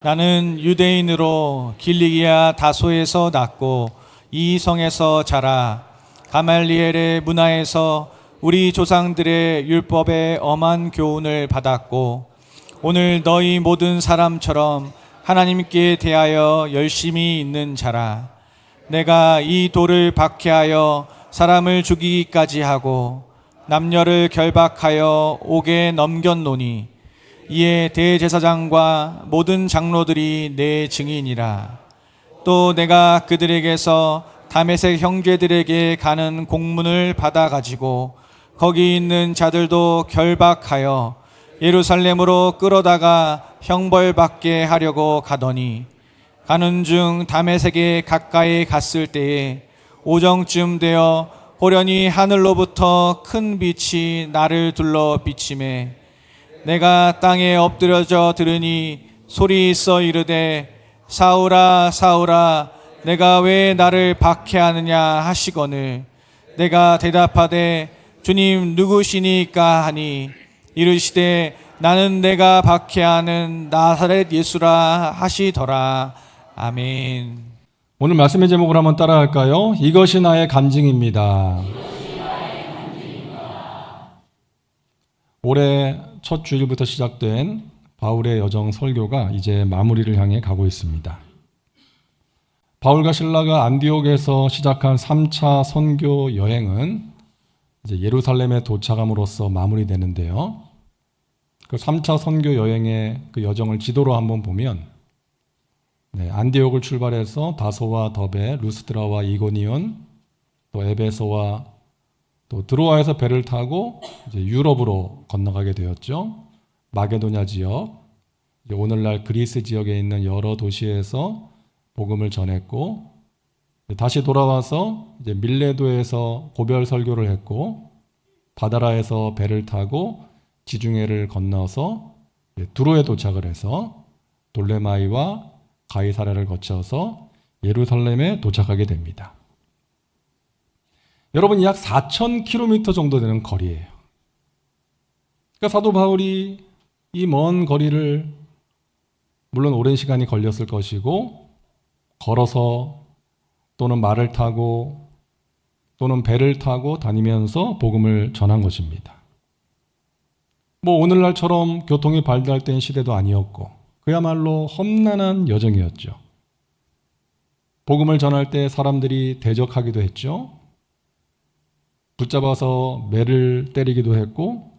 나는 유대인으로 길리기아 다소에서 났고 이 성에서 자라 가말리엘의 문화에서 우리 조상들의 율법의 엄한 교훈을 받았고 오늘 너희 모든 사람처럼 하나님께 대하여 열심히 있는 자라. 내가 이 돌을 박해하여 사람을 죽이기까지 하고 남녀를 결박하여 옥에 넘겼노니 이에 대제사장과 모든 장로들이 내 증인이라. 또 내가 그들에게서 다메섹 형제들에게 가는 공문을 받아가지고 거기 있는 자들도 결박하여 예루살렘으로 끌어다가 형벌받게 하려고 가더니 가는 중 다메섹에 가까이 갔을 때에 오정쯤 되어 호련히 하늘로부터 큰 빛이 나를 둘러 비치매 내가 땅에 엎드려져 들으니 소리 있어 이르되 사울아 사울아 내가 왜 나를 박해하느냐 하시거늘 내가 대답하되 주님 누구시니까 하니 이르시되 나는 내가 박해하는 나사렛 예수라 하시더라. 아멘. 오늘 말씀의 제목을 한번 따라할까요? 이것이 나의 간증입니다. 올해 첫 주일부터 시작된 바울의 여정 설교가 이제 마무리를 향해 가고 있습니다. 바울과 실라가 안디옥에서 시작한 3차 선교 여행은 이제 예루살렘에 도착함으로써 마무리되는데요. 그 3차 선교 여행의 그 여정을 지도로 한번 보면 안디옥을 출발해서 다소와 더베, 루스드라와 이고니온, 또 에베소와 또 드로아에서 배를 타고 이제 유럽으로 건너가게 되었죠. 마게도냐 지역, 이제 오늘날 그리스 지역에 있는 여러 도시에서 복음을 전했고, 다시 돌아와서 이제 밀레도에서 고별 설교를 했고, 바다라에서 배를 타고 지중해를 건너서 두로에 도착을 해서 돌레마이와 가이사랴를 거쳐서 예루살렘에 도착하게 됩니다. 여러분, 약 4,000km 정도 되는 거리예요. 그러니까 사도 바울이 이 먼 거리를 물론 오랜 시간이 걸렸을 것이고 걸어서 또는 말을 타고 또는 배를 타고 다니면서 복음을 전한 것입니다. 오늘날처럼 교통이 발달된 시대도 아니었고 그야말로 험난한 여정이었죠. 복음을 전할 때 사람들이 대적하기도 했죠. 붙잡아서 매를 때리기도 했고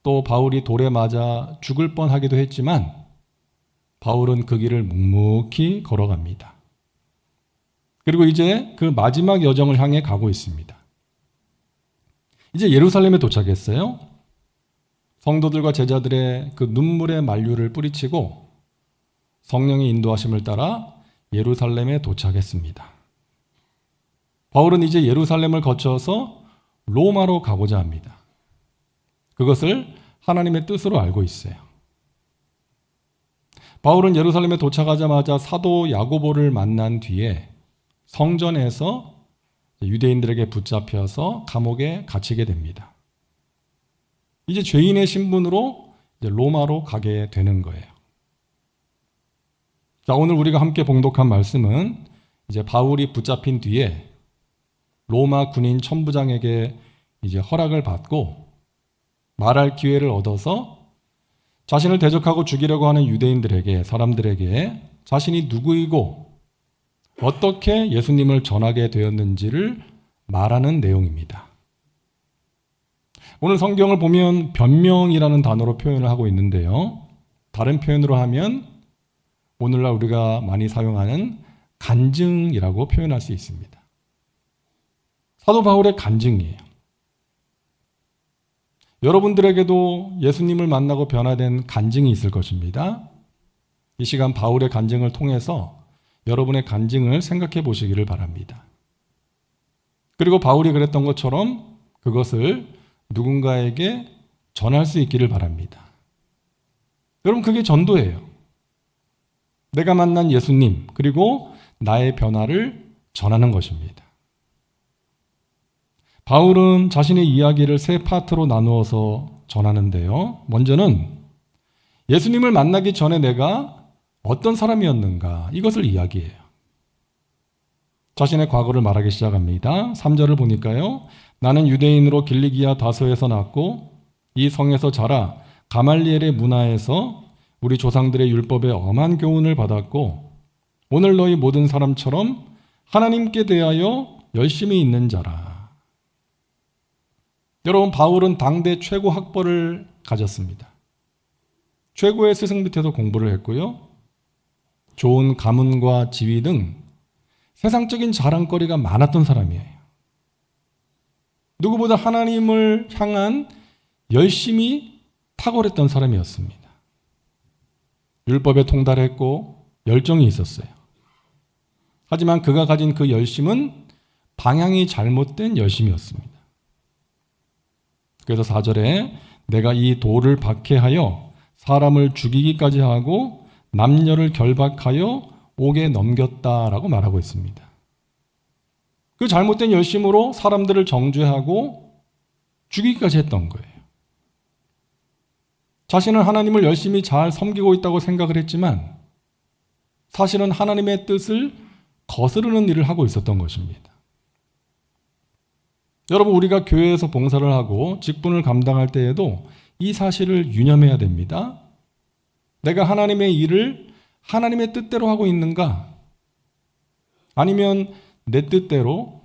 또 바울이 돌에 맞아 죽을 뻔하기도 했지만 바울은 그 길을 묵묵히 걸어갑니다. 그리고 이제 그 마지막 여정을 향해 가고 있습니다. 이제 예루살렘에 도착했어요. 성도들과 제자들의 그 눈물의 만류를 뿌리치고 성령의 인도하심을 따라 예루살렘에 도착했습니다. 바울은 이제 예루살렘을 거쳐서 로마로 가고자 합니다. 그것을 하나님의 뜻으로 알고 있어요. 바울은 예루살렘에 도착하자마자 사도 야고보를 만난 뒤에 성전에서 유대인들에게 붙잡혀서 감옥에 갇히게 됩니다. 이제 죄인의 신분으로 이제 로마로 가게 되는 거예요. 자, 오늘 우리가 함께 봉독한 말씀은 이제 바울이 붙잡힌 뒤에 로마 군인 천부장에게 이제 허락을 받고 말할 기회를 얻어서 자신을 대적하고 죽이려고 하는 유대인들에게, 사람들에게 자신이 누구이고 어떻게 예수님을 전하게 되었는지를 말하는 내용입니다. 오늘 성경을 보면 변명이라는 단어로 표현을 하고 있는데요. 다른 표현으로 하면 오늘날 우리가 많이 사용하는 간증이라고 표현할 수 있습니다. 사도 바울의 간증이에요. 여러분들에게도 예수님을 만나고 변화된 간증이 있을 것입니다. 이 시간 바울의 간증을 통해서 여러분의 간증을 생각해 보시기를 바랍니다. 그리고 바울이 그랬던 것처럼 그것을 누군가에게 전할 수 있기를 바랍니다. 여러분, 그게 전도예요. 내가 만난 예수님, 그리고 나의 변화를 전하는 것입니다. 바울은 자신의 이야기를 세 파트로 나누어서 전하는데요. 먼저는 예수님을 만나기 전에 내가 어떤 사람이었는가 이것을 이야기해요. 자신의 과거를 말하기 시작합니다. 3절을 보니까요. 나는 유대인으로 길리기아 다소에서 났고 이 성에서 자라 가말리엘의 문화에서 우리 조상들의 율법에 엄한 교훈을 받았고 오늘 너희 모든 사람처럼 하나님께 대하여 열심히 있는 자라. 여러분, 바울은 당대 최고 학벌을 가졌습니다. 최고의 스승 밑에서 공부를 했고요. 좋은 가문과 지위 등 세상적인 자랑거리가 많았던 사람이에요. 누구보다 하나님을 향한 열심이 탁월했던 사람이었습니다. 율법에 통달했고 열정이 있었어요. 하지만 그가 가진 그 열심은 방향이 잘못된 열심이었습니다. 그래서 4절에 내가 이 돌을 박해하여 사람을 죽이기까지 하고 남녀를 결박하여 옥에 넘겼다라고 말하고 있습니다. 그 잘못된 열심으로 사람들을 정죄하고 죽이기까지 했던 거예요. 자신은 하나님을 열심히 잘 섬기고 있다고 생각을 했지만 사실은 하나님의 뜻을 거스르는 일을 하고 있었던 것입니다. 여러분, 우리가 교회에서 봉사를 하고 직분을 감당할 때에도 이 사실을 유념해야 됩니다. 내가 하나님의 일을 하나님의 뜻대로 하고 있는가? 아니면 내 뜻대로,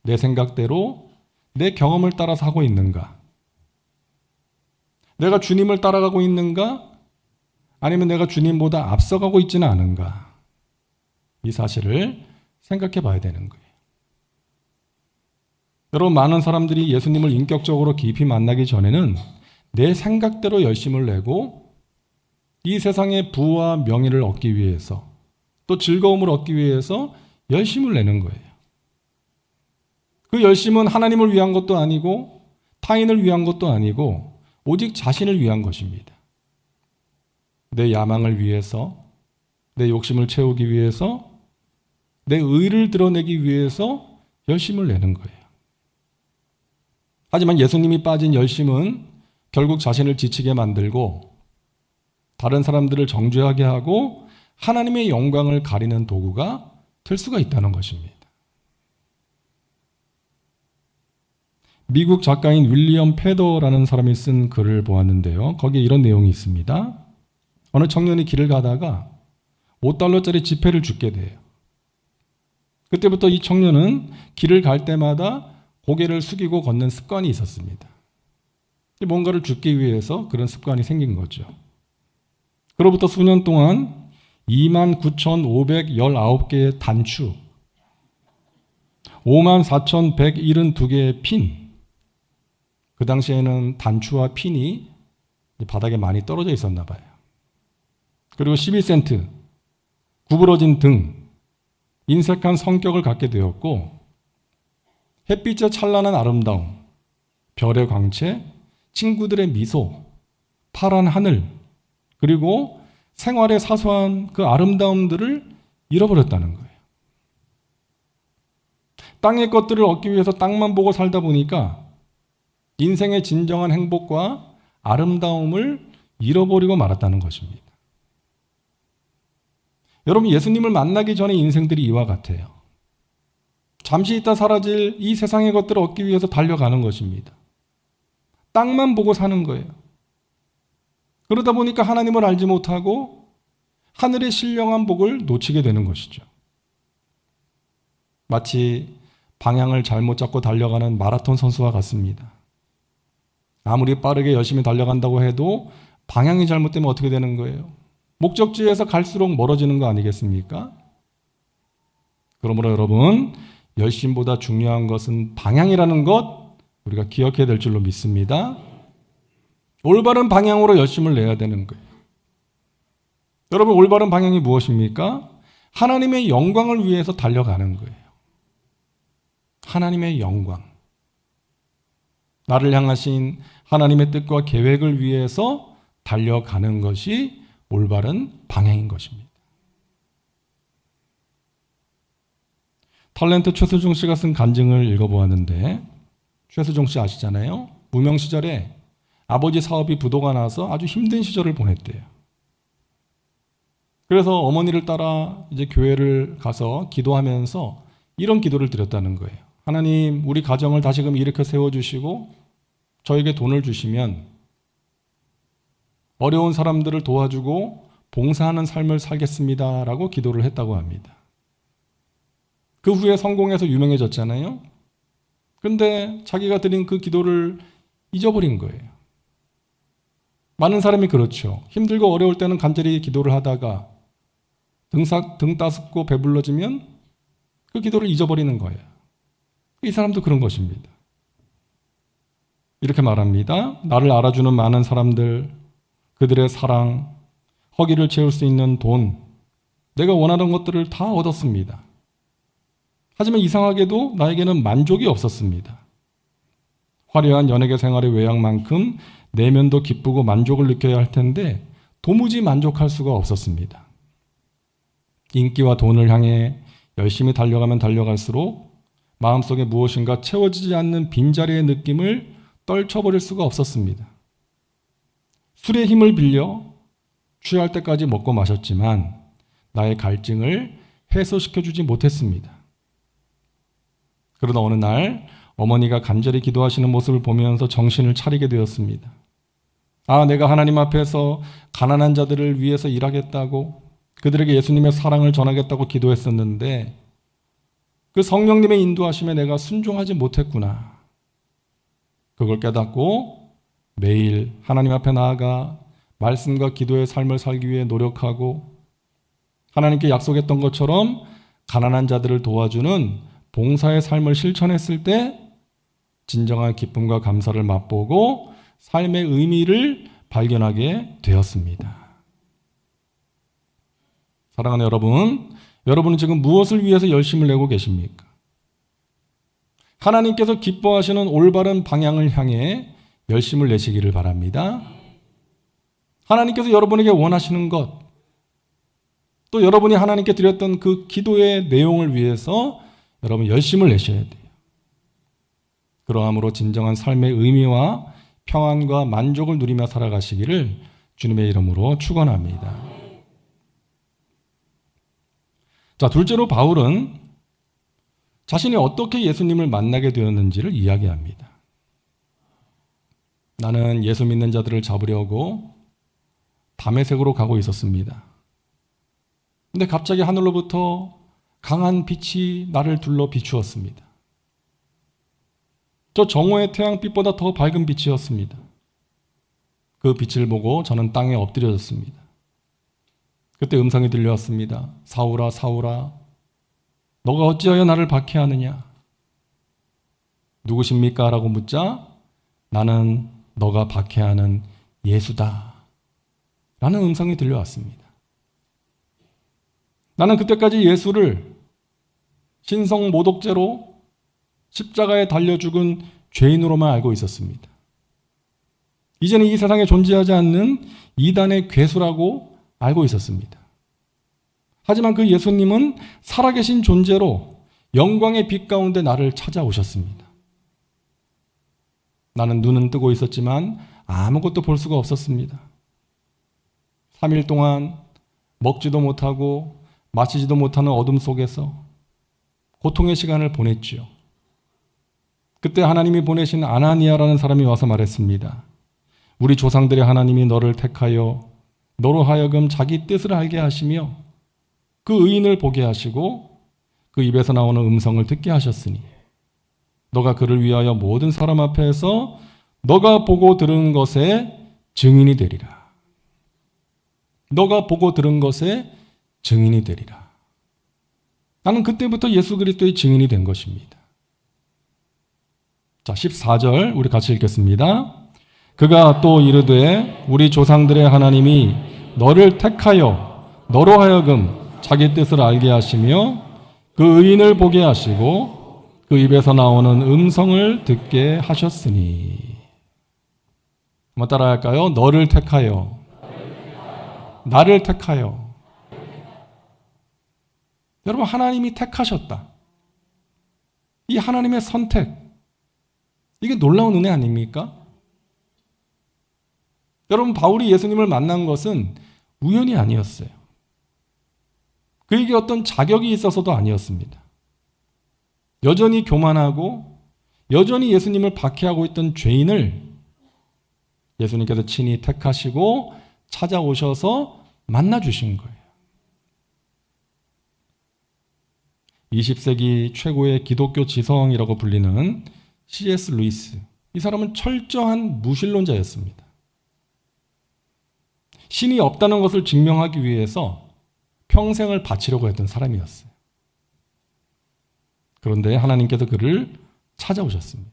내 생각대로, 내 경험을 따라서 하고 있는가? 내가 주님을 따라가고 있는가? 아니면 내가 주님보다 앞서가고 있지는 않은가? 이 사실을 생각해 봐야 되는 거예요. 여러분, 많은 사람들이 예수님을 인격적으로 깊이 만나기 전에는 내 생각대로 열심을 내고 이 세상의 부와 명예를 얻기 위해서 또 즐거움을 얻기 위해서 열심을 내는 거예요. 그 열심은 하나님을 위한 것도 아니고 타인을 위한 것도 아니고 오직 자신을 위한 것입니다. 내 야망을 위해서, 내 욕심을 채우기 위해서, 내 의를 드러내기 위해서 열심을 내는 거예요. 하지만 예수님이 빠진 열심은 결국 자신을 지치게 만들고 다른 사람들을 정죄하게 하고 하나님의 영광을 가리는 도구가 될 수가 있다는 것입니다. 미국 작가인 윌리엄 패더라는 사람이 쓴 글을 보았는데요. 거기에 이런 내용이 있습니다. 어느 청년이 길을 가다가 $5짜리 지폐를 줍게 돼요. 그때부터 이 청년은 길을 갈 때마다 고개를 숙이고 걷는 습관이 있었습니다. 뭔가를 줍기 위해서 그런 습관이 생긴 거죠. 그로부터 수년 동안 29,519개의 단추, 54,172개의 핀, 그 당시에는 단추와 핀이 바닥에 많이 떨어져 있었나 봐요. 그리고 12센트, 구부러진 등, 인색한 성격을 갖게 되었고 햇빛의 찬란한 아름다움, 별의 광채, 친구들의 미소, 파란 하늘, 그리고 생활의 사소한 그 아름다움들을 잃어버렸다는 거예요. 땅의 것들을 얻기 위해서 땅만 보고 살다 보니까 인생의 진정한 행복과 아름다움을 잃어버리고 말았다는 것입니다. 여러분, 예수님을 만나기 전에 인생들이 이와 같아요. 잠시 있다 사라질 이 세상의 것들을 얻기 위해서 달려가는 것입니다. 땅만 보고 사는 거예요. 그러다 보니까 하나님을 알지 못하고 하늘의 신령한 복을 놓치게 되는 것이죠. 마치 방향을 잘못 잡고 달려가는 마라톤 선수와 같습니다. 아무리 빠르게 열심히 달려간다고 해도 방향이 잘못되면 어떻게 되는 거예요? 목적지에서 갈수록 멀어지는 거 아니겠습니까? 그러므로 여러분, 열심보다 중요한 것은 방향이라는 것 우리가 기억해야 될 줄로 믿습니다. 올바른 방향으로 열심을 내야 되는 거예요. 여러분, 올바른 방향이 무엇입니까? 하나님의 영광을 위해서 달려가는 거예요. 하나님의 영광. 나를 향하신 하나님의 뜻과 계획을 위해서 달려가는 것이 올바른 방향인 것입니다. 탤런트 최수종 씨가 쓴 간증을 읽어보았는데, 최수종 씨 아시잖아요? 무명 시절에 아버지 사업이 부도가 나서 아주 힘든 시절을 보냈대요. 그래서 어머니를 따라 이제 교회를 가서 기도하면서 이런 기도를 드렸다는 거예요. 하나님, 우리 가정을 다시금 일으켜 세워주시고 저에게 돈을 주시면 어려운 사람들을 도와주고 봉사하는 삶을 살겠습니다 라고 기도를 했다고 합니다. 그 후에 성공해서 유명해졌잖아요. 그런데 자기가 드린 그 기도를 잊어버린 거예요. 많은 사람이 그렇죠. 힘들고 어려울 때는 간절히 기도를 하다가 등 따숩고 배불러지면 그 기도를 잊어버리는 거예요. 이 사람도 그런 것입니다. 이렇게 말합니다. 나를 알아주는 많은 사람들, 그들의 사랑, 허기를 채울 수 있는 돈, 내가 원하는 것들을 다 얻었습니다. 하지만 이상하게도 나에게는 만족이 없었습니다. 화려한 연예계 생활의 외양만큼 내면도 기쁘고 만족을 느껴야 할 텐데 도무지 만족할 수가 없었습니다. 인기와 돈을 향해 열심히 달려가면 달려갈수록 마음속에 무엇인가 채워지지 않는 빈자리의 느낌을 떨쳐버릴 수가 없었습니다. 술의 힘을 빌려 취할 때까지 먹고 마셨지만 나의 갈증을 해소시켜주지 못했습니다. 그러다 어느 날 어머니가 간절히 기도하시는 모습을 보면서 정신을 차리게 되었습니다. 아, 내가 하나님 앞에서 가난한 자들을 위해서 일하겠다고, 그들에게 예수님의 사랑을 전하겠다고 기도했었는데 그 성령님의 인도하심에 내가 순종하지 못했구나. 그걸 깨닫고 매일 하나님 앞에 나아가 말씀과 기도의 삶을 살기 위해 노력하고 하나님께 약속했던 것처럼 가난한 자들을 도와주는 봉사의 삶을 실천했을 때 진정한 기쁨과 감사를 맛보고 삶의 의미를 발견하게 되었습니다. 사랑하는 여러분, 여러분은 지금 무엇을 위해서 열심을 내고 계십니까? 하나님께서 기뻐하시는 올바른 방향을 향해 열심을 내시기를 바랍니다. 하나님께서 여러분에게 원하시는 것, 또 여러분이 하나님께 드렸던 그 기도의 내용을 위해서 여러분 열심을 내셔야 돼요. 그러함으로 진정한 삶의 의미와 평안과 만족을 누리며 살아가시기를 주님의 이름으로 축원합니다. 자, 둘째로 바울은 자신이 어떻게 예수님을 만나게 되었는지를 이야기합니다. 나는 예수 믿는 자들을 잡으려고 다메섹으로 가고 있었습니다. 근데 갑자기 하늘로부터 강한 빛이 나를 둘러 비추었습니다. 저 정오의 태양빛보다 더 밝은 빛이었습니다. 그 빛을 보고 저는 땅에 엎드려졌습니다. 그때 음성이 들려왔습니다. 사울아, 사울아, 너가 어찌하여 나를 박해하느냐? 누구십니까? 라고 묻자 나는 너가 박해하는 예수다 라는 음성이 들려왔습니다. 나는 그때까지 예수를 신성 모독죄로 십자가에 달려 죽은 죄인으로만 알고 있었습니다. 이제는 이 세상에 존재하지 않는 이단의 괴수라고 알고 있었습니다. 하지만 그 예수님은 살아계신 존재로 영광의 빛 가운데 나를 찾아오셨습니다. 나는 눈은 뜨고 있었지만 아무것도 볼 수가 없었습니다. 3일 동안 먹지도 못하고 마시지도 못하는 어둠 속에서 고통의 시간을 보냈지요. 그때 하나님이 보내신 아나니아라는 사람이 와서 말했습니다. 우리 조상들의 하나님이 너를 택하여 너로 하여금 자기 뜻을 알게 하시며 그 의인을 보게 하시고 그 입에서 나오는 음성을 듣게 하셨으니 너가 그를 위하여 모든 사람 앞에서 너가 보고 들은 것의 증인이 되리라. 너가 보고 들은 것의 증인이 되리라. 나는 그때부터 예수 그리스도의 증인이 된 것입니다. 자, 14절 우리 같이 읽겠습니다. 그가 또 이르되 우리 조상들의 하나님이 너를 택하여 너로 하여금 자기 뜻을 알게 하시며 그 의인을 보게 하시고 그 입에서 나오는 음성을 듣게 하셨으니. 한번 따라 할까요? 너를 택하여 나를 택하여. 여러분, 하나님이 택하셨다. 이 하나님의 선택, 이게 놀라운 은혜 아닙니까? 여러분, 바울이 예수님을 만난 것은 우연이 아니었어요. 그에게 어떤 자격이 있어서도 아니었습니다. 여전히 교만하고 여전히 예수님을 박해하고 있던 죄인을 예수님께서 친히 택하시고 찾아오셔서 만나주신 거예요. 20세기 최고의 기독교 지성이라고 불리는 C.S. 루이스. 이 사람은 철저한 무신론자였습니다. 신이 없다는 것을 증명하기 위해서 평생을 바치려고 했던 사람이었어요. 그런데 하나님께서 그를 찾아오셨습니다.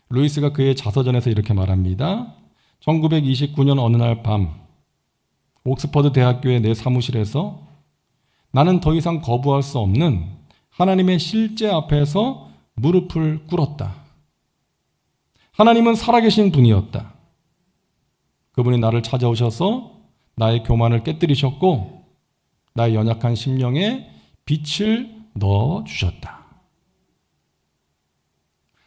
루이스가 그의 자서전에서 이렇게 말합니다. 1929년 어느 날 밤 옥스퍼드 대학교의 내 사무실에서 나는 더 이상 거부할 수 없는 하나님의 실제 앞에서 무릎을 꿇었다. 하나님은 살아계신 분이었다. 그분이 나를 찾아오셔서 나의 교만을 깨뜨리셨고 나의 연약한 심령에 빛을 넣어주셨다.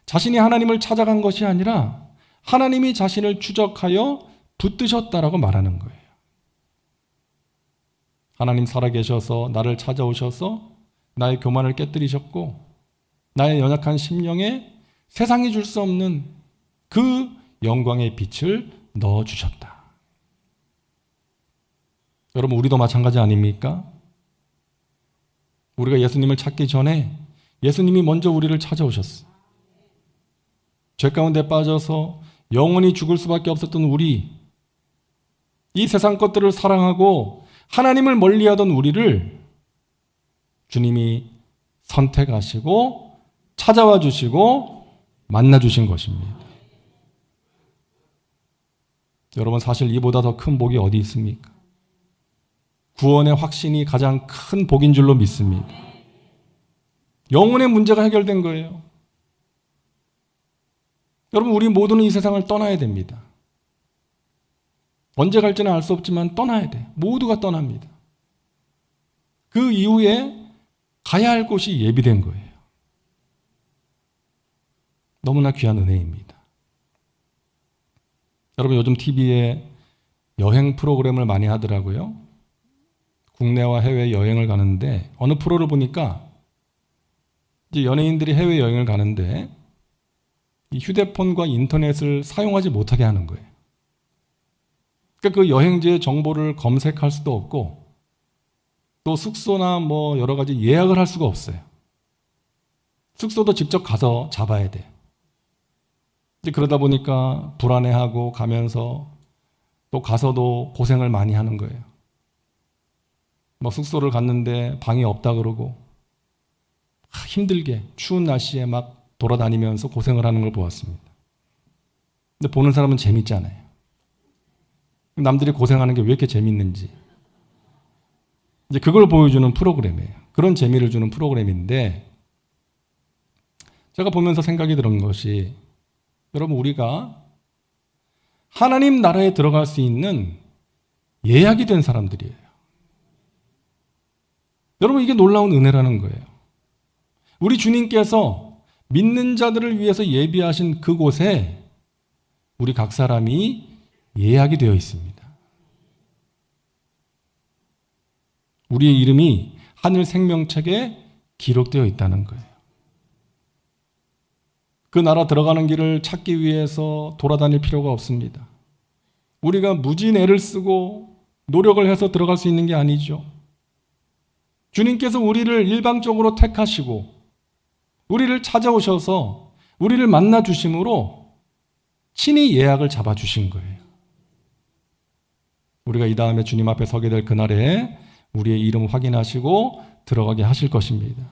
자신이 하나님을 찾아간 것이 아니라 하나님이 자신을 추적하여 붙드셨다라고 말하는 거예요. 하나님 살아계셔서 나를 찾아오셔서 나의 교만을 깨뜨리셨고 나의 연약한 심령에 세상이 줄 수 없는 그 영광의 빛을 넣어주셨다. 여러분, 우리도 마찬가지 아닙니까? 우리가 예수님을 찾기 전에 예수님이 먼저 우리를 찾아오셨어요. 죄 가운데 빠져서 영원히 죽을 수밖에 없었던 우리, 이 세상 것들을 사랑하고 하나님을 멀리하던 우리를 주님이 선택하시고 찾아와 주시고 만나 주신 것입니다. 여러분, 사실 이보다 더 큰 복이 어디 있습니까? 구원의 확신이 가장 큰 복인 줄로 믿습니다. 영혼의 문제가 해결된 거예요. 여러분, 우리 모두는 이 세상을 떠나야 됩니다. 언제 갈지는 알 수 없지만 떠나야 돼. 모두가 떠납니다. 그 이후에 가야 할 곳이 예비된 거예요. 너무나 귀한 은혜입니다. 여러분, 요즘 TV에 여행 프로그램을 많이 하더라고요. 국내와 해외 여행을 가는데 어느 프로를 보니까 이제 연예인들이 해외 여행을 가는데 이 휴대폰과 인터넷을 사용하지 못하게 하는 거예요. 그러니까 그 여행지의 정보를 검색할 수도 없고 또 숙소나 뭐 여러 가지 예약을 할 수가 없어요. 숙소도 직접 가서 잡아야 돼. 이제 그러다 보니까 불안해하고 가면서 또 가서도 고생을 많이 하는 거예요. 뭐 숙소를 갔는데 방이 없다 그러고 힘들게 추운 날씨에 막 돌아다니면서 고생을 하는 걸 보았습니다. 근데 보는 사람은 재밌잖아요. 남들이 고생하는 게 왜 이렇게 재밌는지. 이제 그걸 보여주는 프로그램이에요. 그런 재미를 주는 프로그램인데 제가 보면서 생각이 들은 것이 여러분, 우리가 하나님 나라에 들어갈 수 있는 예약이 된 사람들이에요. 여러분, 이게 놀라운 은혜라는 거예요. 우리 주님께서 믿는 자들을 위해서 예비하신 그곳에 우리 각 사람이 예약이 되어 있습니다. 우리의 이름이 하늘 생명책에 기록되어 있다는 거예요. 그 나라 들어가는 길을 찾기 위해서 돌아다닐 필요가 없습니다. 우리가 무진 애를 쓰고 노력을 해서 들어갈 수 있는 게 아니죠. 주님께서 우리를 일방적으로 택하시고 우리를 찾아오셔서 우리를 만나 주심으로 친히 예약을 잡아 주신 거예요. 우리가 이 다음에 주님 앞에 서게 될 그날에 우리의 이름 확인하시고 들어가게 하실 것입니다.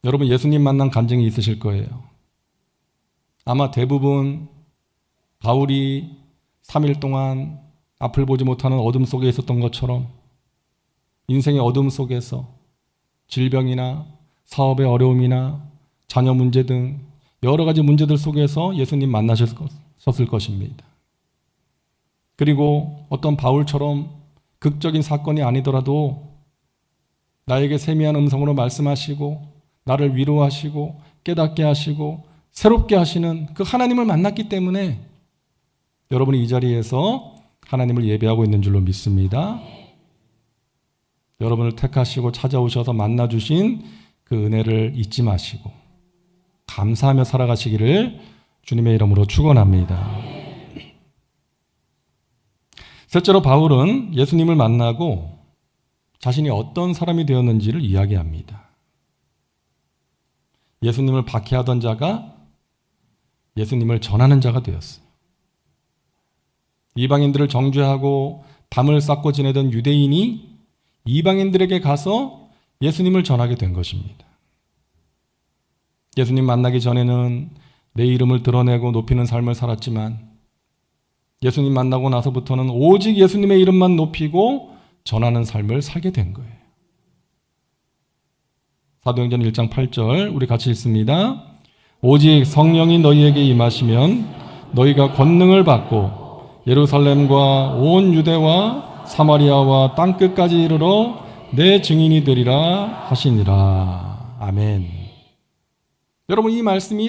여러분, 예수님 만난 간증이 있으실 거예요. 아마 대부분 바울이 3일 동안 앞을 보지 못하는 어둠 속에 있었던 것처럼 인생의 어둠 속에서 질병이나 사업의 어려움이나 자녀 문제 등 여러 가지 문제들 속에서 예수님 만나셨을 것입니다. 그리고 어떤 바울처럼 극적인 사건이 아니더라도 나에게 세미한 음성으로 말씀하시고 나를 위로하시고 깨닫게 하시고 새롭게 하시는 그 하나님을 만났기 때문에 여러분이 이 자리에서 하나님을 예배하고 있는 줄로 믿습니다. 여러분을 택하시고 찾아오셔서 만나주신 그 은혜를 잊지 마시고 감사하며 살아가시기를 주님의 이름으로 축원합니다. 셋째로 바울은 예수님을 만나고 자신이 어떤 사람이 되었는지를 이야기합니다. 예수님을 박해하던 자가 예수님을 전하는 자가 되었어요. 이방인들을 정죄하고 담을 쌓고 지내던 유대인이 이방인들에게 가서 예수님을 전하게 된 것입니다. 예수님 만나기 전에는 내 이름을 드러내고 높이는 삶을 살았지만 예수님 만나고 나서부터는 오직 예수님의 이름만 높이고 전하는 삶을 살게 된 거예요. 사도행전 1장 8절 우리 같이 읽습니다. 오직 성령이 너희에게 임하시면 너희가 권능을 받고 예루살렘과 온 유대와 사마리아와 땅끝까지 이르러 내 증인이 되리라 하시니라. 아멘. 여러분, 이 말씀이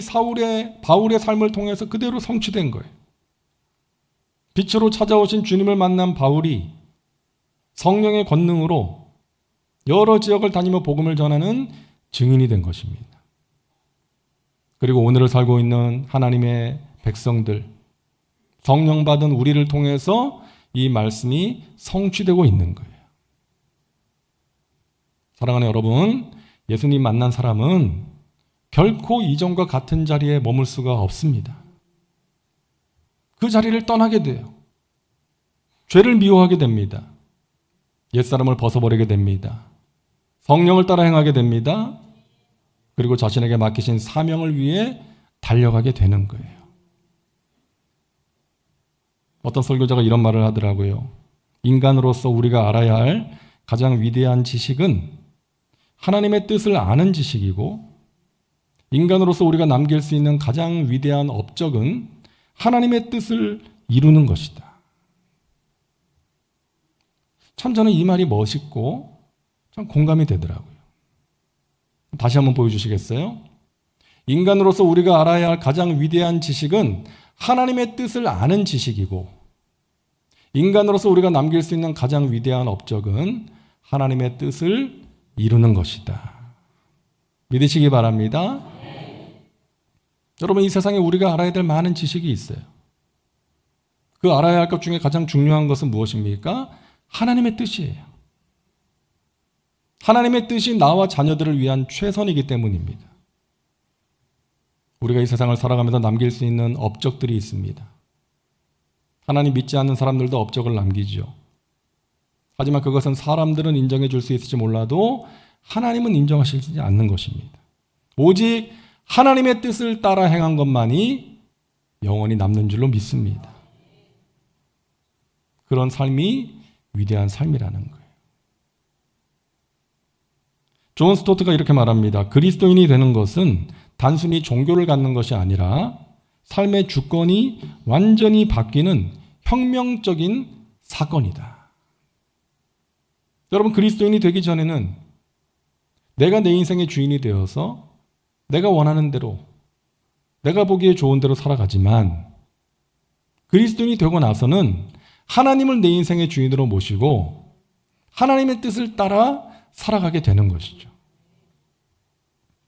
바울의 삶을 통해서 그대로 성취된 거예요. 빛으로 찾아오신 주님을 만난 바울이 성령의 권능으로 여러 지역을 다니며 복음을 전하는 증인이 된 것입니다. 그리고 오늘을 살고 있는 하나님의 백성들, 성령 받은 우리를 통해서 이 말씀이 성취되고 있는 거예요. 사랑하는 여러분, 예수님 만난 사람은 결코 이전과 같은 자리에 머물 수가 없습니다. 그 자리를 떠나게 돼요. 죄를 미워하게 됩니다. 옛사람을 벗어버리게 됩니다. 성령을 따라 행하게 됩니다. 그리고 자신에게 맡기신 사명을 위해 달려가게 되는 거예요. 어떤 설교자가 이런 말을 하더라고요. 인간으로서 우리가 알아야 할 가장 위대한 지식은 하나님의 뜻을 아는 지식이고, 인간으로서 우리가 남길 수 있는 가장 위대한 업적은 하나님의 뜻을 이루는 것이다. 참 저는 이 말이 멋있고 참 공감이 되더라고요. 다시 한번 보여주시겠어요? 인간으로서 우리가 알아야 할 가장 위대한 지식은 하나님의 뜻을 아는 지식이고, 인간으로서 우리가 남길 수 있는 가장 위대한 업적은 하나님의 뜻을 이루는 것이다. 믿으시기 바랍니다. 여러분, 이 세상에 우리가 알아야 될 많은 지식이 있어요. 그 알아야 할 것 중에 가장 중요한 것은 무엇입니까? 하나님의 뜻이에요. 하나님의 뜻이 나와 자녀들을 위한 최선이기 때문입니다. 우리가 이 세상을 살아가면서 남길 수 있는 업적들이 있습니다. 하나님 믿지 않는 사람들도 업적을 남기죠. 하지만 그것은 사람들은 인정해 줄 수 있을지 몰라도 하나님은 인정하시지 않는 것입니다. 오직 하나님의 뜻을 따라 행한 것만이 영원히 남는 줄로 믿습니다. 그런 삶이 위대한 삶이라는 거예요. 존 스토트가 이렇게 말합니다. 그리스도인이 되는 것은 단순히 종교를 갖는 것이 아니라 삶의 주권이 완전히 바뀌는 혁명적인 사건이다. 여러분, 그리스도인이 되기 전에는 내가 내 인생의 주인이 되어서 내가 원하는 대로, 내가 보기에 좋은 대로 살아가지만, 그리스도인이 되고 나서는 하나님을 내 인생의 주인으로 모시고 하나님의 뜻을 따라 살아가게 되는 것이죠.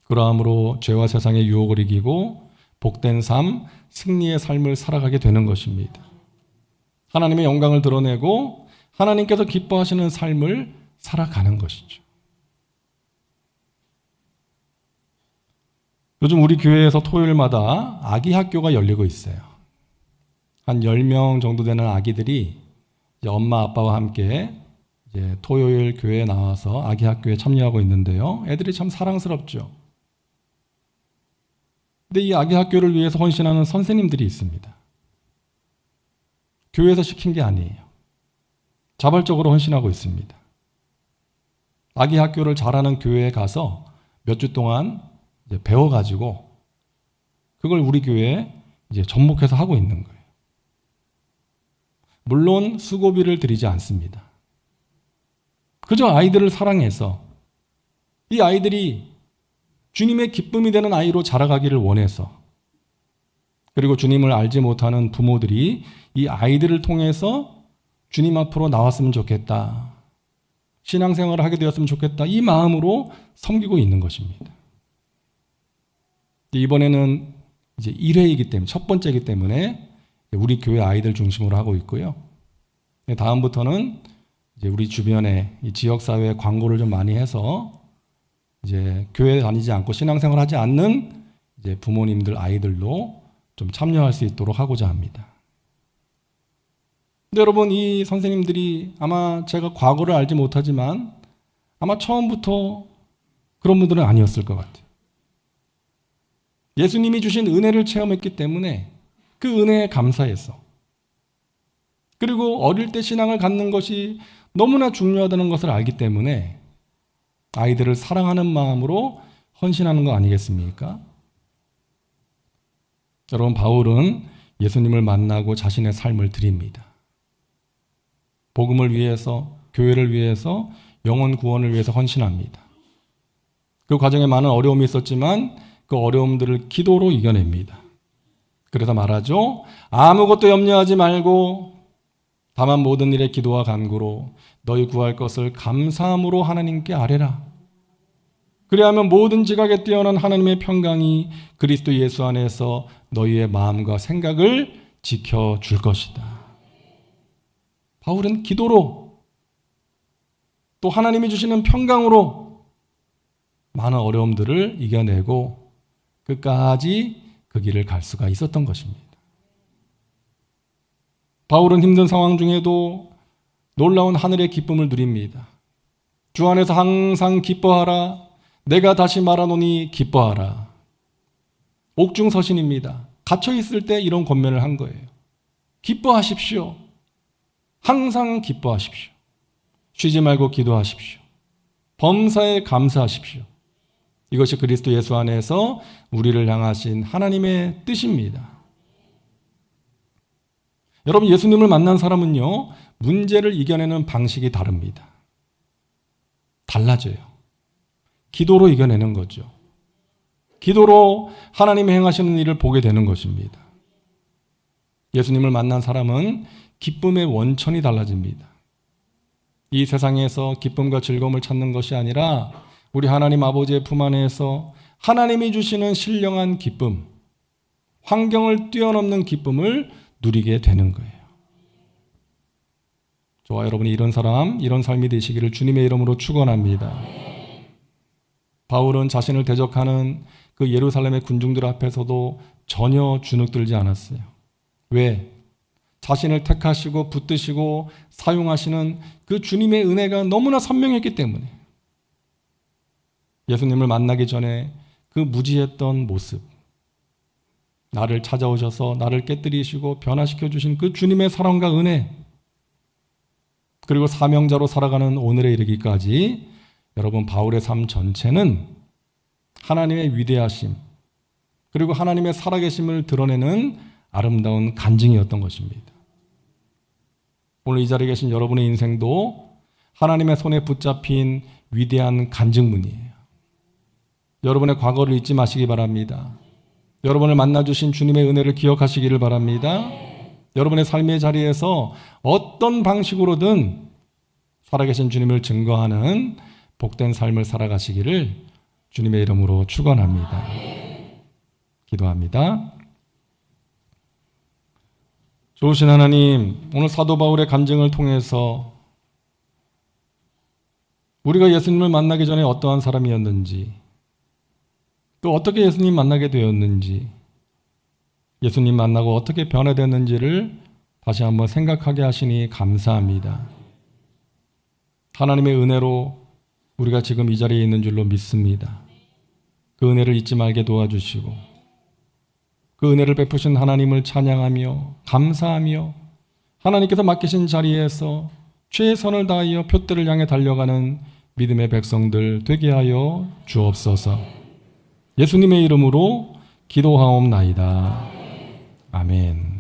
그러함으로 죄와 세상의 유혹을 이기고 복된 삶, 승리의 삶을 살아가게 되는 것입니다. 하나님의 영광을 드러내고 하나님께서 기뻐하시는 삶을 살아가는 것이죠. 요즘 우리 교회에서 토요일마다 아기 학교가 열리고 있어요. 한 10명 정도 되는 아기들이 이제 엄마 아빠와 함께 이제 토요일 교회에 나와서 아기 학교에 참여하고 있는데요. 애들이 참 사랑스럽죠. 근데 이 아기 학교를 위해서 헌신하는 선생님들이 있습니다. 교회에서 시킨 게 아니에요. 자발적으로 헌신하고 있습니다. 아기 학교를 잘하는 교회에 가서 몇 주 동안 이제 배워가지고 그걸 우리 교회에 이제 접목해서 하고 있는 거예요. 물론 수고비를 드리지 않습니다. 그저 아이들을 사랑해서, 이 아이들이 주님의 기쁨이 되는 아이로 자라가기를 원해서, 그리고 주님을 알지 못하는 부모들이 이 아이들을 통해서 주님 앞으로 나왔으면 좋겠다. 신앙생활을 하게 되었으면 좋겠다. 이 마음으로 섬기고 있는 것입니다. 이번에는 이제 1회이기 때문에, 첫 번째이기 때문에 우리 교회 아이들 중심으로 하고 있고요. 다음부터는 이제 우리 주변에 이 지역사회에 광고를 좀 많이 해서 이제 교회 다니지 않고 신앙생활 하지 않는 이제 부모님들 아이들도 좀 참여할 수 있도록 하고자 합니다. 근데 여러분, 이 선생님들이 아마 제가 과거를 알지 못하지만 아마 처음부터 그런 분들은 아니었을 것 같아요. 예수님이 주신 은혜를 체험했기 때문에 그 은혜에 감사해서, 그리고 어릴 때 신앙을 갖는 것이 너무나 중요하다는 것을 알기 때문에 아이들을 사랑하는 마음으로 헌신하는 거 아니겠습니까? 여러분, 바울은 예수님을 만나고 자신의 삶을 드립니다. 복음을 위해서, 교회를 위해서, 영혼 구원을 위해서 헌신합니다. 그 과정에 많은 어려움이 있었지만 그 어려움들을 기도로 이겨냅니다. 그래서 말하죠. 아무것도 염려하지 말고 다만 모든 일에 기도와 간구로 너희 구할 것을 감사함으로 하나님께 아뢰라. 그리하면 모든 지각에 뛰어난 하나님의 평강이 그리스도 예수 안에서 너희의 마음과 생각을 지켜줄 것이다. 바울은 기도로, 또 하나님이 주시는 평강으로 많은 어려움들을 이겨내고 끝까지 그 길을 갈 수가 있었던 것입니다. 바울은 힘든 상황 중에도 놀라운 하늘의 기쁨을 누립니다. 주 안에서 항상 기뻐하라. 내가 다시 말하노니 기뻐하라. 옥중서신입니다. 갇혀 있을 때 이런 권면을 한 거예요. 기뻐하십시오. 항상 기뻐하십시오. 쉬지 말고 기도하십시오. 범사에 감사하십시오. 이것이 그리스도 예수 안에서 우리를 향하신 하나님의 뜻입니다. 여러분, 예수님을 만난 사람은요, 문제를 이겨내는 방식이 다릅니다. 달라져요. 기도로 이겨내는 거죠. 기도로 하나님이 행하시는 일을 보게 되는 것입니다. 예수님을 만난 사람은 기쁨의 원천이 달라집니다. 이 세상에서 기쁨과 즐거움을 찾는 것이 아니라 우리 하나님 아버지의 품 안에서 하나님이 주시는 신령한 기쁨, 환경을 뛰어넘는 기쁨을 누리게 되는 거예요. 저와 여러분이 이런 사람, 이런 삶이 되시기를 주님의 이름으로 축원합니다. 바울은 자신을 대적하는 그 예루살렘의 군중들 앞에서도 전혀 주눅들지 않았어요. 왜? 자신을 택하시고 붙드시고 사용하시는 그 주님의 은혜가 너무나 선명했기 때문에. 예수님을 만나기 전에 그 무지했던 모습, 나를 찾아오셔서 나를 깨뜨리시고 변화시켜 주신 그 주님의 사랑과 은혜, 그리고 사명자로 살아가는 오늘에 이르기까지 여러분, 바울의 삶 전체는 하나님의 위대하심, 그리고 하나님의 살아계심을 드러내는 아름다운 간증이었던 것입니다. 오늘 이 자리에 계신 여러분의 인생도 하나님의 손에 붙잡힌 위대한 간증문이에요. 여러분의 과거를 잊지 마시기 바랍니다. 여러분을 만나주신 주님의 은혜를 기억하시기를 바랍니다. 여러분의 삶의 자리에서 어떤 방식으로든 살아계신 주님을 증거하는 복된 삶을 살아가시기를 주님의 이름으로 축원합니다. 기도합니다. 좋으신 하나님, 오늘 사도 바울의 간증을 통해서 우리가 예수님을 만나기 전에 어떠한 사람이었는지, 또 어떻게 예수님 만나게 되었는지, 예수님 만나고 어떻게 변화됐는지를 다시 한번 생각하게 하시니 감사합니다. 하나님의 은혜로 우리가 지금 이 자리에 있는 줄로 믿습니다. 그 은혜를 잊지 말게 도와주시고 그 은혜를 베푸신 하나님을 찬양하며 감사하며 하나님께서 맡기신 자리에서 최선을 다하여 표대를 향해 달려가는 믿음의 백성들 되게 하여 주옵소서. 예수님의 이름으로 기도하옵나이다. 아멘.